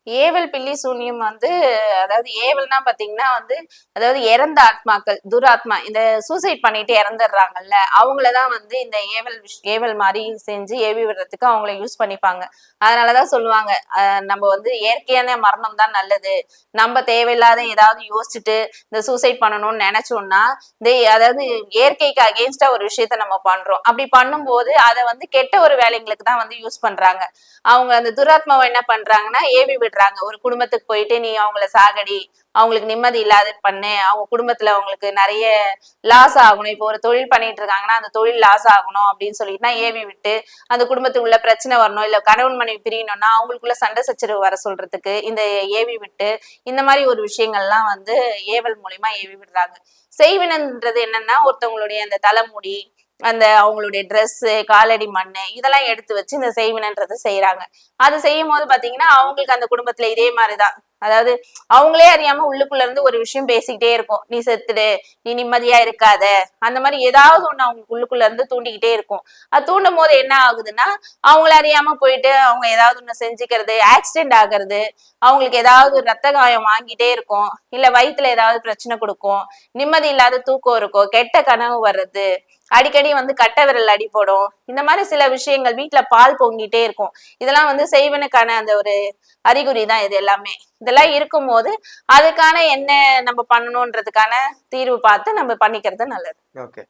ஏவல் பில்லி சூனியம் வந்து அதாவது ஏவல்னா பாத்தீங்கன்னா வந்து அதாவது இறந்த ஆத்மாக்கள் துராத்மா இந்த சூசைட் பண்ணிட்டு இறந்துடுறாங்கல்ல அவங்களதான் வந்து இந்த ஏவல் மாதிரி செஞ்சு ஏவி விடுறதுக்கு அவங்கள யூஸ் பண்ணிப்பாங்க. அதனாலதான் சொல்லுவாங்க நம்ம வந்து இயற்கையான மரணம் தான் நல்லது. நம்ம தேவையில்லாத ஏதாவது யோசிச்சுட்டு இந்த சூசைட் பண்ணணும்னு நினைச்சோம்னா அதாவது இயற்கைக்கு அகெயின்ஸ்டா ஒரு விஷயத்த நம்ம பண்றோம். அப்படி பண்ணும்போது அதை வந்து கெட்ட ஒரு வேலைங்களுக்கு தான் வந்து யூஸ் பண்றாங்க. அவங்க அந்த துராத்மாவை என்ன பண்றாங்கன்னா ஏவி விடுறாங்க. ஒரு குடும்பத்துக்கு போயிட்டு நீ அவங்கள சாகடி, அவங்களுக்கு நிம்மதி இல்லாத பண்ணு, அவங்க குடும்பத்துல அவங்களுக்கு நிறைய லாஸ் ஆகணும். இப்போ ஒரு தொழில் பண்ணிட்டு இருக்காங்கன்னா அந்த தொழில் லாஸ் ஆகணும் அப்படின்னு சொல்லிட்டுனா ஏவி விட்டு அந்த குடும்பத்துக்குள்ள பிரச்சனை வரணும், இல்ல கணவன் மனைவி பிரியணும்னா அவங்களுக்குள்ள சண்டை சச்சரவு வர சொல்றதுக்கு இந்த ஏவி விட்டு இந்த மாதிரி ஒரு விஷயங்கள்லாம் வந்து ஏவல் மூலியமா ஏவி விடுறாங்க. செய்வினன்றது என்னன்னா ஒருத்தவங்களுடைய அந்த தலைமுடி, அந்த அவங்களுடைய ட்ரெஸ், காலடி மண்ணு இதெல்லாம் எடுத்து வச்சு இந்த செய்வினன்றதை செய்யறாங்க. அது செய்யும் போது பாத்தீங்கன்னா அவங்களுக்கு அந்த குடும்பத்துல இதே மாதிரிதான், அதாவது அவங்களே அறியாம உள்ளுக்குள்ள இருந்து ஒரு விஷயம் பேசிக்கிட்டே இருக்கும். நீ செத்துடு, நீ நிம்மதியா இருக்காத, அந்த மாதிரி ஏதாவது ஒண்ணு அவங்க உள்ளுக்குள்ள இருந்து தூண்டிக்கிட்டே இருக்கும். அது தூண்டும் போது என்ன ஆகுதுன்னா அவங்கள அறியாம போயிட்டு அவங்க ஏதாவது ஒண்ணு செஞ்சுக்கிறது, ஆக்சிடென்ட் ஆகுறது, அவங்களுக்கு ஏதாவது ரத்த காயம் வாங்கிட்டே இருக்கும், இல்ல வயிற்றுல ஏதாவது பிரச்சனை கொடுக்கும், நிம்மதி இல்லாத தூக்கம் இருக்கும், கெட்ட கனவு வர்றது, அடிக்கடி வந்து கட்டை விரல் அடி போடும், இந்த மாதிரி சில விஷயங்கள், வீட்டுல பால் பொங்கிட்டே இருக்கும். இதெல்லாம் வந்து செய்வனுக்கான அந்த ஒரு அறிகுறி தான் இது எல்லாமே. இதெல்லாம் இருக்கும் போது அதுக்கான என்ன நம்ம பண்ணணும்ன்றதுக்கான தீர்வு பார்த்து நம்ம பண்ணிக்கிறது நல்லது. ஓகே.